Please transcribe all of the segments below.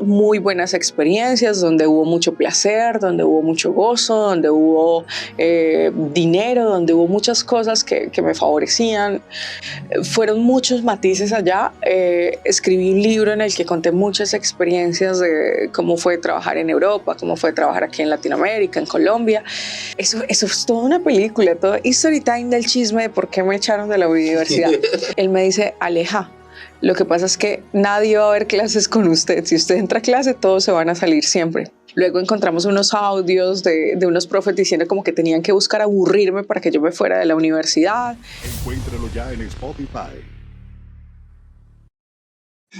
Muy buenas experiencias, donde hubo mucho placer, donde hubo mucho gozo, donde hubo dinero, donde hubo muchas cosas que me favorecían. Fueron muchos matices allá. Escribí un libro en el que conté muchas experiencias de cómo fue trabajar en Europa, cómo fue trabajar aquí en Latinoamérica, en Colombia. Eso es toda una película, todo story time del chisme de por qué me echaron de la universidad. Él me dice, Aleja, lo que pasa es que nadie va a ver clases con usted. Si usted entra a clase, todos se van a salir siempre. Luego encontramos unos audios de unos profes diciendo como que tenían que buscar aburrirme para que yo me fuera de la universidad. Encuéntralo ya en Spotify.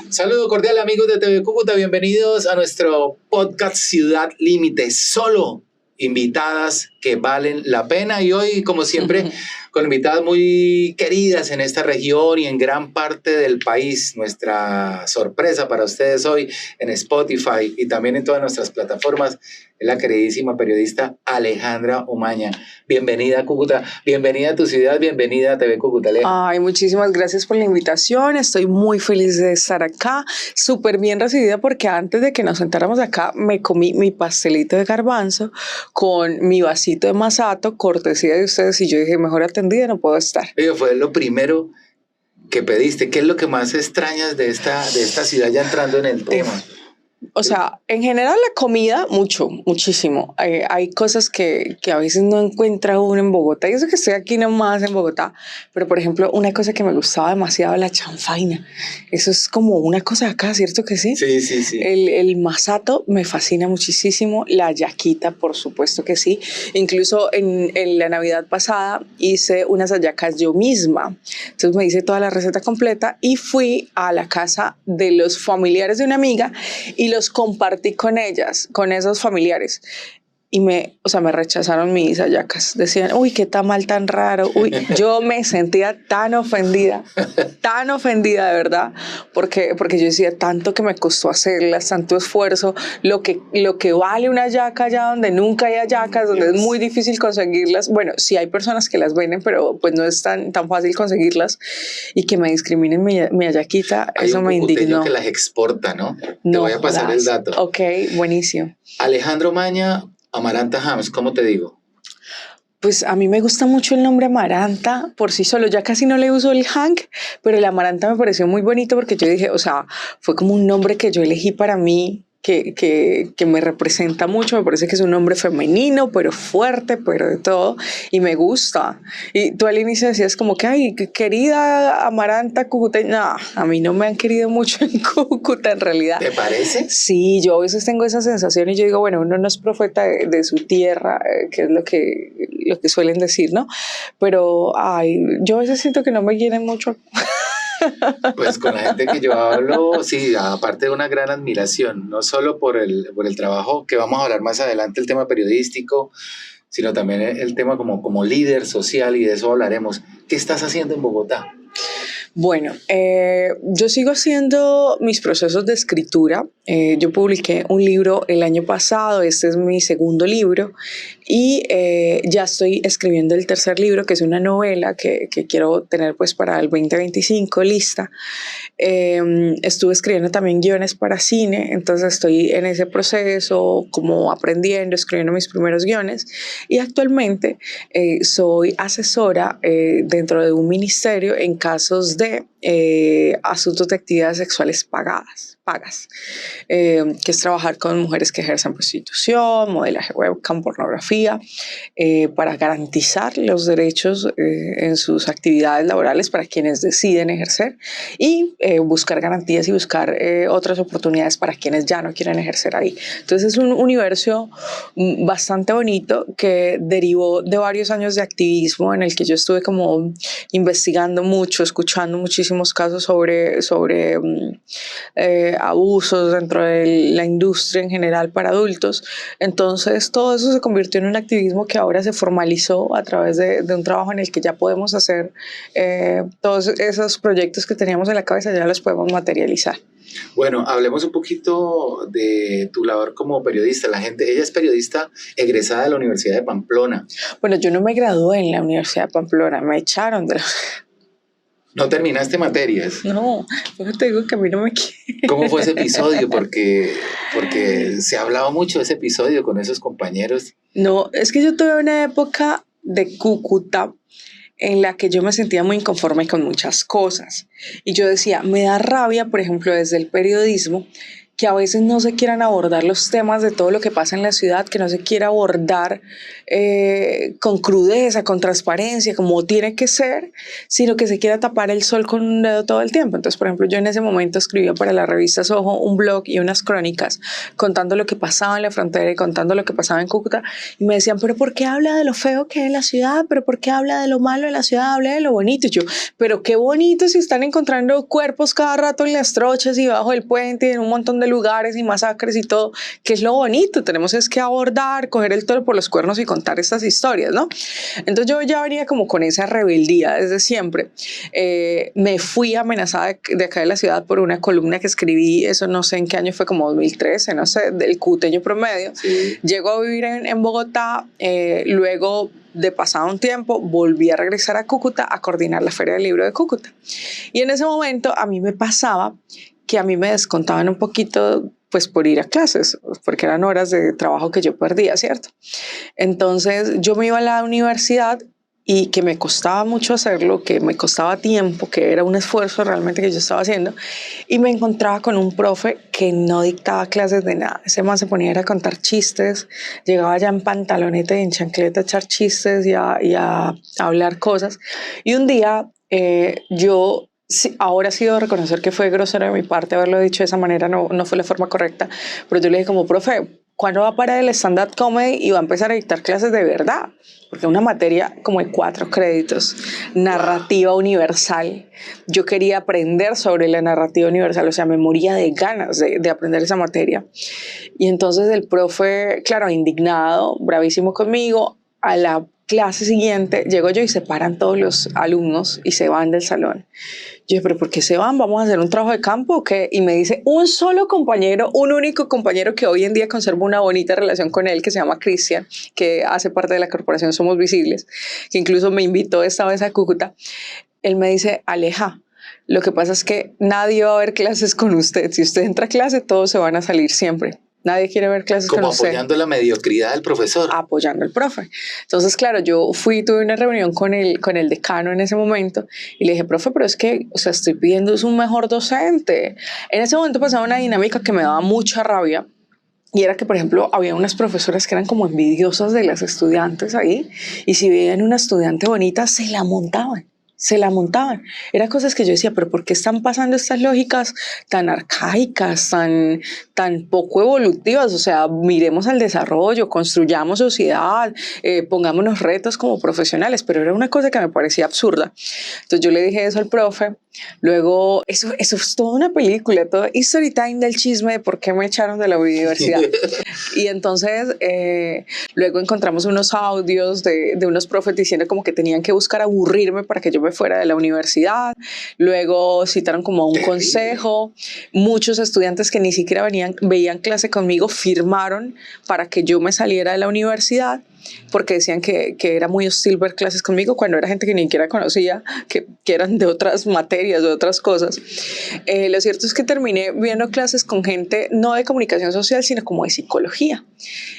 Saludo cordial amigos de TV Cúcuta, bienvenidos a nuestro podcast Ciudad Límite, solo invitadas que valen la pena y hoy como siempre con invitadas muy queridas en esta región y en gran parte del país. Nuestra sorpresa para ustedes hoy en Spotify y también en todas nuestras plataformas es la queridísima periodista Alejandra Omaña. Bienvenida a Cúcuta, bienvenida a tu ciudad, bienvenida a TV Cúcuta, Aleja. Ay, muchísimas gracias por la invitación, estoy muy feliz de estar acá, súper bien recibida porque antes de que nos sentáramos acá me comí mi pastelito de garbanzo con mi vasito de masato, cortesía de ustedes, y yo dije, mejor atendida no puedo estar. Oye, fue lo primero que pediste. ¿Qué es lo que más extrañas de esta ciudad ya entrando en el tema? O sea, en general la comida, muchísimo. Hay cosas que a veces no encuentra uno en Bogotá. Y eso que estoy aquí nomás en Bogotá. Pero, por ejemplo, una cosa que me gustaba demasiado, la chanfaina. Eso es como una cosa de acá, ¿cierto que sí? Sí. El masato me fascina muchísimo. La yaquita, por supuesto que sí. Incluso en la Navidad pasada hice unas hallacas yo misma. Entonces me hice toda la receta completa y fui a la casa de los familiares de una amiga y los compartí con ellas, con esos familiares. Y me rechazaron mis hallacas. Decían, uy, qué tamal tan raro. Uy, yo me sentía tan ofendida de verdad, porque yo decía, tanto que me costó hacerlas, tanto esfuerzo, lo que vale una hallaca allá donde nunca hay hallacas, donde es muy difícil conseguirlas. Bueno, sí hay personas que las venden, pero pues no es tan fácil conseguirlas. Y que me discriminen mi hallaquita, hay eso me indignó. Hay un que las exporta, ¿no? No te voy a pasar el dato. Ok, buenísimo. Alejandro Omaña, Amaranta Hams, ¿cómo te digo? Pues a mí me gusta mucho el nombre Amaranta por sí solo. Ya casi no le uso el Hank, pero el Amaranta me pareció muy bonito porque yo dije, o sea, fue como un nombre que yo elegí para mí, que me representa mucho. Me parece que es un nombre femenino, pero fuerte, pero de todo, y me gusta. Y tú al inicio decías como que, ay, querida Amaranta Cúcuta. No, a mí no me han querido mucho en Cúcuta en realidad. ¿Te parece? Sí, yo a veces tengo esa sensación y yo digo, bueno, uno no es profeta de su tierra, que es lo que suelen decir, ¿no? Pero, ay, yo a veces siento que no me quieren mucho. Pues con la gente que yo hablo, sí, aparte de una gran admiración, no solo por el trabajo que vamos a hablar más adelante, el tema periodístico, sino también el tema como líder social, y de eso hablaremos. ¿Qué estás haciendo en Bogotá? Bueno, yo sigo haciendo mis procesos de escritura. Yo publiqué un libro el año pasado, este es mi segundo libro, y ya estoy escribiendo el tercer libro, que es una novela que quiero tener pues para el 2025 lista. Estuve escribiendo también guiones para cine, entonces estoy en ese proceso, como aprendiendo, escribiendo mis primeros guiones, y actualmente soy asesora dentro de un ministerio en casos de asuntos de actividades sexuales pagas, que es trabajar con mujeres que ejercen prostitución, modelaje webcam, pornografía, para garantizar los derechos en sus actividades laborales para quienes deciden ejercer, y buscar garantías y buscar otras oportunidades para quienes ya no quieren ejercer ahí. Entonces es un universo bastante bonito que derivó de varios años de activismo en el que yo estuve como investigando mucho, escuchando muchísimos casos sobre abusos dentro de la industria en general para adultos. Entonces todo eso se convirtió en un activismo que ahora se formalizó a través de un trabajo en el que ya podemos hacer todos esos proyectos que teníamos en la cabeza, ya los podemos materializar. Bueno, hablemos un poquito de tu labor como periodista. Ella es periodista egresada de la Universidad de Pamplona. Bueno, yo no me gradué en la Universidad de Pamplona, me echaron de la... No terminaste materias. No, pues te digo que a mí no me quiere. ¿Cómo fue ese episodio? Porque se ha hablado mucho de ese episodio con esos compañeros. No, es que yo tuve una época de Cúcuta en la que yo me sentía muy inconforme con muchas cosas. Y yo decía, me da rabia, por ejemplo, desde el periodismo, que a veces no se quieran abordar los temas de todo lo que pasa en la ciudad, que no se quiera abordar con crudeza, con transparencia, como tiene que ser, sino que se quiera tapar el sol con un dedo todo el tiempo. Entonces, por ejemplo, yo en ese momento escribía para la revista Soho un blog y unas crónicas contando lo que pasaba en la frontera y contando lo que pasaba en Cúcuta, y me decían, pero ¿por qué habla de lo feo que es en la ciudad? ¿Pero por qué habla de lo malo de la ciudad? Habla de lo bonito. Y yo, pero qué bonito si están encontrando cuerpos cada rato en las trochas y bajo el puente y en un montón de lugares y masacres y todo, que es lo bonito. Tenemos es que abordar, coger el toro por los cuernos y contar estas historias, ¿no? Entonces yo ya venía como con esa rebeldía desde siempre. Me fui amenazada de acá de la ciudad por una columna que escribí, eso no sé en qué año fue, como 2013, no sé, del cuteño promedio. Sí. Llego a vivir en Bogotá, luego de pasado un tiempo volví a regresar a Cúcuta a coordinar la Feria del Libro de Cúcuta. Y en ese momento a mí me pasaba que a mí me descontaban un poquito, pues por ir a clases, porque eran horas de trabajo que yo perdía, ¿cierto? Entonces yo me iba a la universidad y que me costaba mucho hacerlo, que me costaba tiempo, que era un esfuerzo realmente que yo estaba haciendo, y me encontraba con un profe que no dictaba clases de nada. Ese man se ponía a contar chistes, llegaba ya en pantaloneta y en chancleta a echar chistes y a hablar cosas. Y un día yo... Sí, ahora sí debo reconocer que fue grosero de mi parte haberlo dicho de esa manera, no fue la forma correcta, pero yo le dije como, profe, ¿cuándo va a parar el stand-up comedy y va a empezar a dictar clases de verdad? Porque una materia como de 4 créditos, narrativa universal. Yo quería aprender sobre la narrativa universal, o sea, me moría de ganas de aprender esa materia. Y entonces el profe, claro, indignado, bravísimo conmigo, a la clase siguiente llego yo y se paran todos los alumnos y se van del salón. Yo dije, ¿pero por qué se van? ¿Vamos a hacer un trabajo de campo o qué? Y me dice un solo compañero, un único compañero que hoy en día conservo una bonita relación con él, que se llama Cristian, que hace parte de la corporación Somos Visibles, que incluso me invitó esta vez a Cúcuta. Él me dice, Aleja, lo que pasa es que nadie va a ver clases con usted. Si usted entra a clase, todos se van a salir siempre. Nadie quiere ver clases con usted. Como apoyando la mediocridad del profesor. Apoyando al profe. Entonces, claro, yo tuve una reunión con el decano en ese momento y le dije, profe, pero es que, o sea, estoy pidiendo un mejor docente. En ese momento pasaba una dinámica que me daba mucha rabia. Y era que, por ejemplo, había unas profesoras que eran como envidiosas de las estudiantes ahí. Y si veían una estudiante bonita, se la montaban. Eran cosas que yo decía, pero ¿por qué están pasando estas lógicas tan arcaicas, tan poco evolutivas? O sea, miremos al desarrollo, construyamos sociedad, pongámonos retos como profesionales, pero era una cosa que me parecía absurda. Entonces yo le dije eso al profe. Luego, eso es toda una película, todo story time del chisme de por qué me echaron de la universidad. Y entonces, luego encontramos unos audios de unos profes diciendo como que tenían que buscar aburrirme para que yo me fuera de la universidad. Luego citaron como un consejo. Muchos estudiantes que ni siquiera veían clase conmigo firmaron para que yo me saliera de la universidad, porque decían que era muy hostil ver clases conmigo cuando era gente que ni siquiera conocía, que eran de otras materias, de otras cosas. Lo cierto es que terminé viendo clases con gente no de comunicación social, sino como de psicología.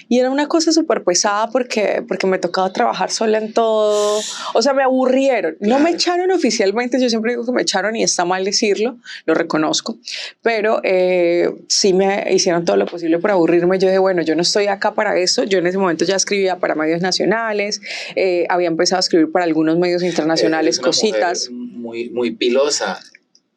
Y era una cosa súper pesada porque me tocaba trabajar sola en todo. O sea, me aburrieron. No me echaron oficialmente, yo siempre digo que me echaron y está mal decirlo, lo reconozco. Pero sí me hicieron todo lo posible por aburrirme. Yo dije, bueno, yo no estoy acá para eso. Yo en ese momento ya escribía para medios nacionales, había empezado a escribir para algunos medios internacionales cositas. Muy, muy pilosa,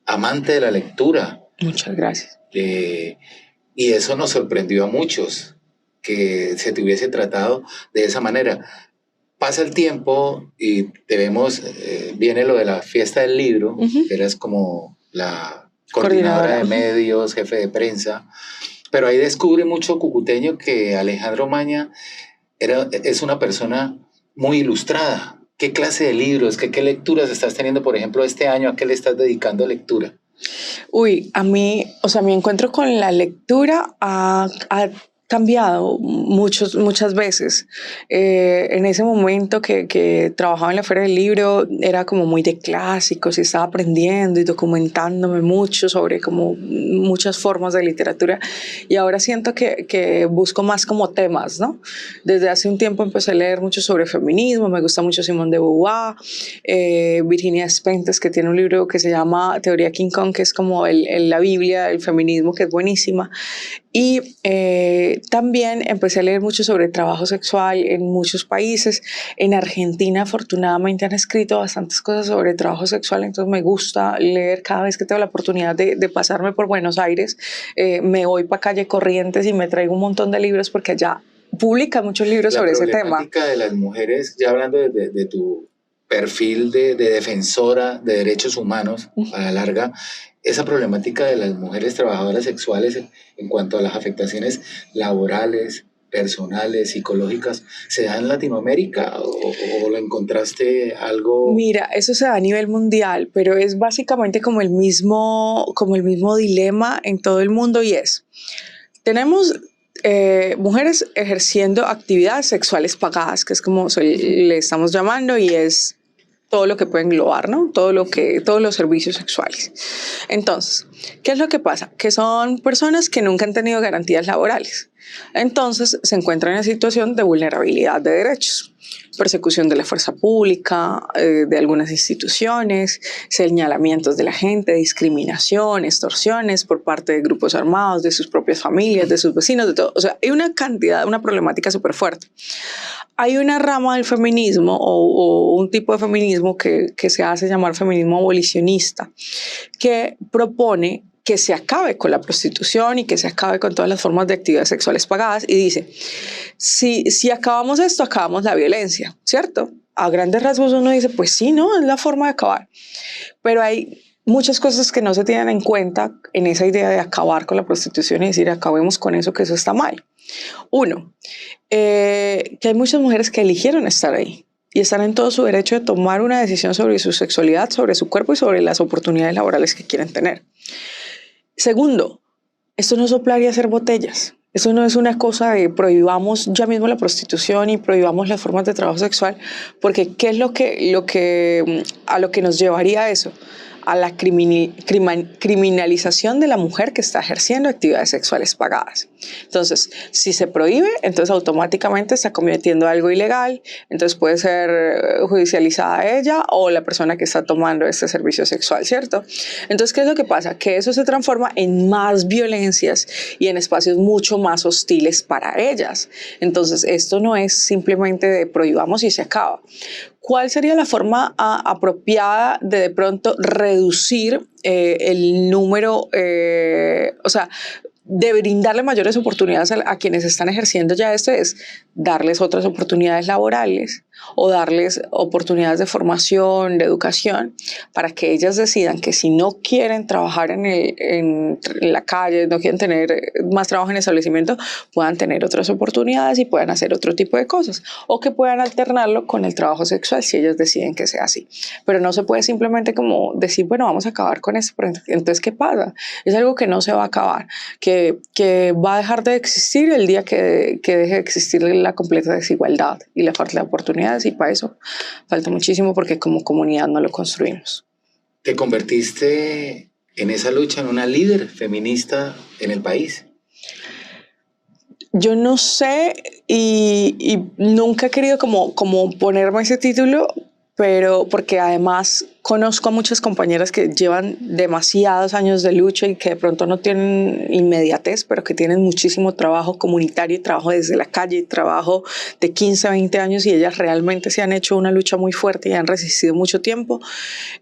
amante de la lectura. Muchas gracias. Y eso nos sorprendió a muchos, que se te hubiese tratado de esa manera. Pasa el tiempo y te vemos, viene lo de la fiesta del libro, que eras como la coordinadora de medios, jefe de prensa, pero ahí descubre mucho cucuteño que Alejandro Maña es una persona muy ilustrada. ¿Qué clase de libros, qué lecturas estás teniendo, por ejemplo, este año? ¿A qué le estás dedicando lectura? Uy, a mí, o sea, mi encuentro con la lectura ha cambiado muchas veces. En ese momento que trabajaba en la Feria del Libro era como muy de clásicos y estaba aprendiendo y documentándome mucho sobre como muchas formas de literatura, y ahora siento que busco más como temas, ¿no? Desde hace un tiempo empecé a leer mucho sobre feminismo, me gusta mucho Simone de Beauvoir, Virginia Spentes, que tiene un libro que se llama Teoría King Kong, que es como la Biblia del feminismo, que es buenísima. Y también empecé a leer mucho sobre trabajo sexual en muchos países. En Argentina, afortunadamente, han escrito bastantes cosas sobre trabajo sexual, entonces me gusta leer cada vez que tengo la oportunidad de pasarme por Buenos Aires. Me voy para calle Corrientes y me traigo un montón de libros porque allá publican muchos libros sobre ese tema. La problemática de las mujeres, ya hablando de tu perfil de defensora de derechos humanos a la larga, esa problemática de las mujeres trabajadoras sexuales en cuanto a las afectaciones laborales, personales, psicológicas, ¿se da en Latinoamérica o lo encontraste algo? Mira, eso se da a nivel mundial, pero es básicamente como el mismo dilema en todo el mundo, y tenemos mujeres ejerciendo actividades sexuales pagadas, que es como le estamos llamando, y es todo lo que puede englobar, ¿no? Todos los servicios sexuales. Entonces, ¿qué es lo que pasa? Que son personas que nunca han tenido garantías laborales. Entonces, se encuentran en situación de vulnerabilidad de derechos, persecución de la fuerza pública, de algunas instituciones, señalamientos de la gente, discriminación, extorsiones por parte de grupos armados, de sus propias familias, de sus vecinos, de todo. O sea, hay una problemática súper fuerte. Hay una rama del feminismo o un tipo de feminismo que se hace llamar feminismo abolicionista, que propone que se acabe con la prostitución y que se acabe con todas las formas de actividades sexuales pagadas, y dice, si acabamos esto, acabamos la violencia, ¿cierto? A grandes rasgos uno dice, pues sí, ¿no? Es la forma de acabar. Pero hay muchas cosas que no se tienen en cuenta en esa idea de acabar con la prostitución y decir, acabemos con eso, que eso está mal. Uno, que hay muchas mujeres que eligieron estar ahí y están en todo su derecho de tomar una decisión sobre su sexualidad, sobre su cuerpo y sobre las oportunidades laborales que quieren tener. Segundo, esto no es soplar y hacer botellas. Eso no es una cosa de prohibamos ya mismo la prostitución y prohibamos las formas de trabajo sexual, porque ¿qué es a lo que nos llevaría eso? A la criminalización de la mujer que está ejerciendo actividades sexuales pagadas. Entonces, si se prohíbe, entonces automáticamente está cometiendo algo ilegal, entonces puede ser judicializada ella o la persona que está tomando este servicio sexual, ¿cierto? Entonces, ¿qué es lo que pasa? Que eso se transforma en más violencias y en espacios mucho más hostiles para ellas. Entonces, esto no es simplemente de prohibamos y se acaba. ¿Cuál sería la forma apropiada de pronto reducir el número, o sea, de brindarle mayores oportunidades a quienes están ejerciendo ya esto? Es darles otras oportunidades laborales o darles oportunidades de formación, de educación, para que ellas decidan que si no quieren trabajar en la calle, no quieren tener más trabajo en el establecimiento, puedan tener otras oportunidades y puedan hacer otro tipo de cosas, o que puedan alternarlo con el trabajo sexual si ellas deciden que sea así. Pero no se puede simplemente como decir, bueno, vamos a acabar con esto. Entonces, ¿qué pasa? Es algo que no se va a acabar, que va a dejar de existir el día que deje de existir la completa desigualdad y la falta de oportunidades, y para eso falta muchísimo porque como comunidad no lo construimos. ¿Te convertiste en esa lucha en una líder feminista en el país? Yo no sé y nunca he querido como ponerme ese título, pero porque además conozco a muchas compañeras que llevan demasiados años de lucha y que de pronto no tienen inmediatez, pero que tienen muchísimo trabajo comunitario y trabajo desde la calle, trabajo de 15, 20 años, y ellas realmente se han hecho una lucha muy fuerte y han resistido mucho tiempo.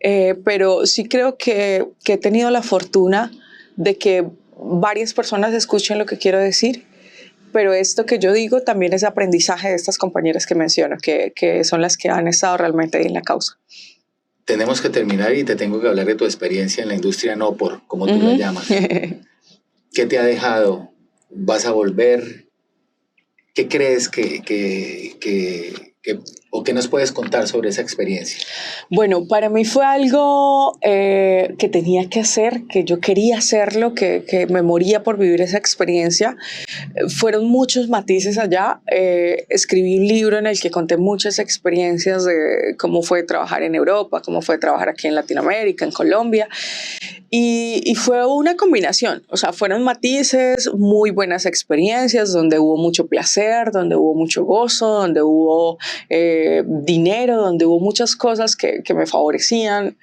Pero sí creo que he tenido la fortuna de que varias personas escuchen lo que quiero decir. Pero esto que yo digo también es aprendizaje de estas compañeras que menciono, que son las que han estado realmente ahí en la causa. Tenemos que terminar y te tengo que hablar de tu experiencia en la industria no por, como tú la llamas. ¿Qué te ha dejado? ¿Vas a volver? ¿Qué crees que ¿O qué nos puedes contar sobre esa experiencia? Bueno, para mí fue algo que tenía que hacer, que yo quería hacerlo, que me moría por vivir esa experiencia. Fueron muchos matices allá. Escribí un libro en el que conté muchas experiencias de cómo fue trabajar en Europa, cómo fue trabajar aquí en Latinoamérica, en Colombia. Y fue una combinación, o sea, fueron matices, muy buenas experiencias, donde hubo mucho placer, donde hubo mucho gozo, donde hubo dinero, donde hubo muchas cosas que me favorecían,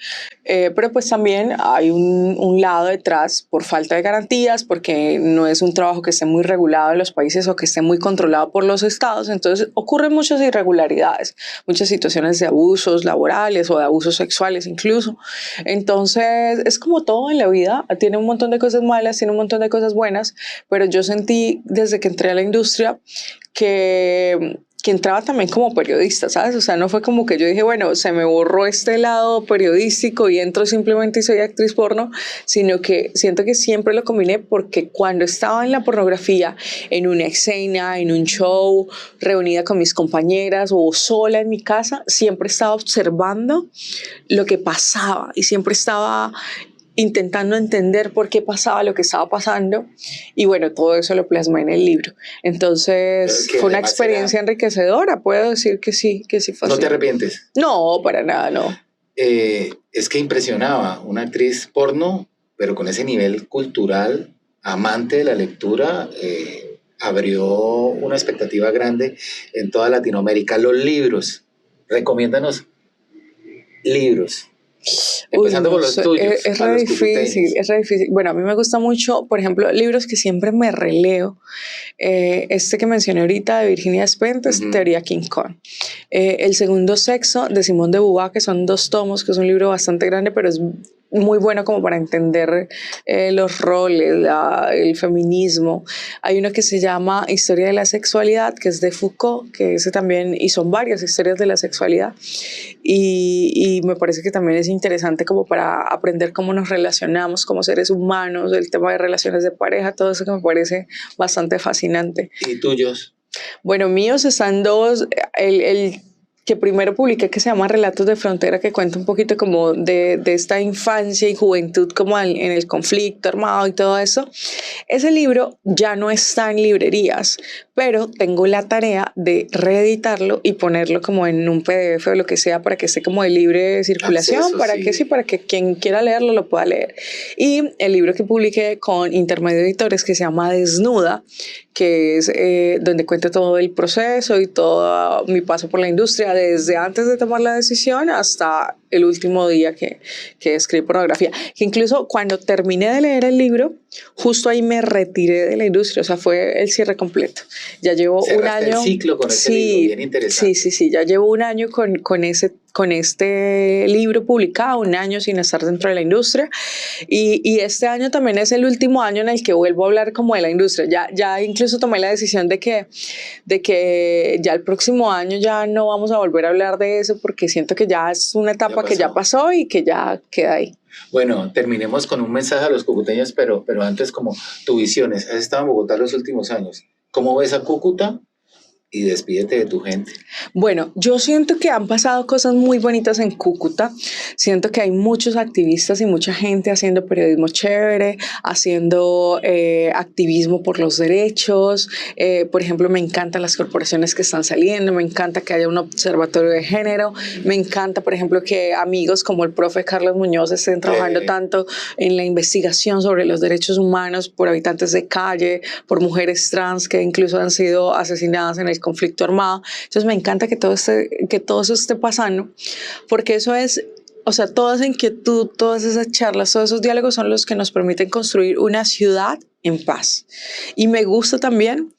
pero pues también hay un lado detrás por falta de garantías, porque no es un trabajo que esté muy regulado en los países o que esté muy controlado por los estados, entonces ocurren muchas irregularidades, muchas situaciones de abusos laborales o de abusos sexuales incluso, entonces es como todo en la vida, tiene un montón de cosas malas, tiene un montón de cosas buenas, pero yo sentí desde que entré a la industria que entraba también como periodista, ¿sabes? O sea, no fue como que yo dije, bueno, se me borró este lado periodístico y entro simplemente y soy actriz porno, sino que siento que siempre lo combiné porque cuando estaba en la pornografía, en una escena, en un show, reunida con mis compañeras o sola en mi casa, siempre estaba observando lo que pasaba y siempre estaba intentando entender por qué pasaba lo que estaba pasando y bueno, todo eso lo plasmé en el libro. Entonces fue una experiencia enriquecedora, puedo decir que sí fue ¿No así. te arrepientes? No, para nada, no. Es que impresionaba una actriz porno, pero con ese nivel cultural, amante de la lectura, abrió una expectativa grande en toda Latinoamérica. Los libros, recomiéndanos libros. Empezando por los tuyos. Es re difícil, es re difícil. Bueno, a mí me gusta mucho, por ejemplo, libros que siempre me releo. Este que mencioné ahorita de Virginia Despentes, Teoría King Kong. El segundo sexo de Simone de Beauvoir, que son 2 tomos, que es un libro bastante grande, pero es muy bueno como para entender los roles, el feminismo. Hay uno que se llama Historia de la Sexualidad, que es de Foucault, que ese también, y son varias historias de la sexualidad, y me parece que también es interesante como para aprender cómo nos relacionamos como seres humanos, el tema de relaciones de pareja, todo eso que me parece bastante fascinante. ¿Y tuyos? Bueno, míos están 2, el que primero publiqué, que se llama Relatos de Frontera, que cuenta un poquito como de esta infancia y juventud como en el conflicto armado y todo eso. Ese libro ya no está en librerías, pero tengo la tarea de reeditarlo y ponerlo como en un PDF o lo que sea para que esté como de libre circulación, Acceso, para sí. que sí, para que quien quiera leerlo lo pueda leer. Y el libro que publiqué con Intermedio Editores, que se llama Desnuda, que es donde cuento todo el proceso y todo mi paso por la industria, desde antes de tomar la decisión hasta el último día que escribí pornografía. Que incluso cuando terminé de leer el libro, justo ahí me retiré de la industria, o sea, fue el cierre completo. Ya llevo Cerraste un año. el ciclo con ese libro, bien interesante. Sí, ya llevo un año con este libro publicado, un año sin estar dentro de la industria, y este año también es el último año en el que vuelvo a hablar como de la industria. Ya incluso tomé la decisión de que ya el próximo año ya no vamos a volver a hablar de eso, porque siento que ya es una etapa que ya pasó y que ya queda ahí. Bueno, terminemos con un mensaje a los cucuteños, pero antes, como tu visiones. Has estado en Bogotá los últimos años. ¿Cómo ves a Cúcuta? Y despídete de tu gente. Bueno, yo siento que han pasado cosas muy bonitas en Cúcuta. Siento que hay muchos activistas y mucha gente haciendo periodismo chévere, haciendo activismo por los derechos. Por ejemplo, me encantan las corporaciones que están saliendo, me encanta que haya un observatorio de género, me encanta, por ejemplo, que amigos como el profe Carlos Muñoz estén trabajando tanto en la investigación sobre los derechos humanos por habitantes de calle, por mujeres trans que incluso han sido asesinadas en el conflicto armado. Entonces me encanta que todo eso esté pasando, porque eso es, o sea, toda esa inquietud, todas esas charlas, todos esos diálogos son los que nos permiten construir una ciudad en paz. Y me gusta también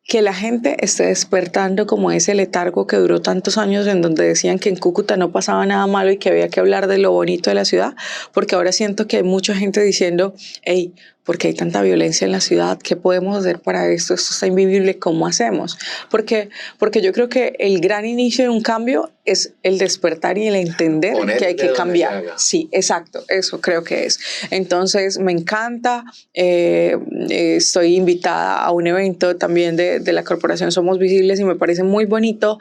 que la gente esté despertando como ese letargo que duró tantos años, en donde decían que en Cúcuta no pasaba nada malo y que había que hablar de lo bonito de la ciudad, porque ahora siento que hay mucha gente diciendo, hey, porque hay tanta violencia en la ciudad, ¿qué podemos hacer para esto? Esto está invivible, ¿cómo hacemos? Porque yo creo que el gran inicio de un cambio es el despertar y el entender que hay que cambiar. Sí, exacto, eso creo que es. Entonces me encanta, estoy invitada a un evento también de la corporación Somos Visibles y me parece muy bonito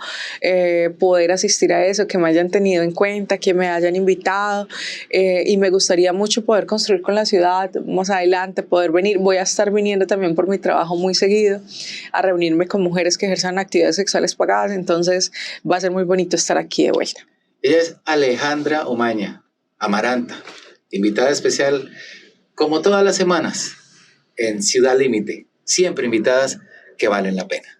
poder asistir a eso, que me hayan tenido en cuenta, que me hayan invitado, y me gustaría mucho poder construir con la ciudad más adelante, poder venir. Voy a estar viniendo también por mi trabajo muy seguido a reunirme con mujeres que ejerzan actividades sexuales pagadas, entonces va a ser muy bonito estar aquí de vuelta. Ella es Alejandra Omaña, Amaranta, invitada especial como todas las semanas en Ciudad Límite, siempre invitadas que valen la pena.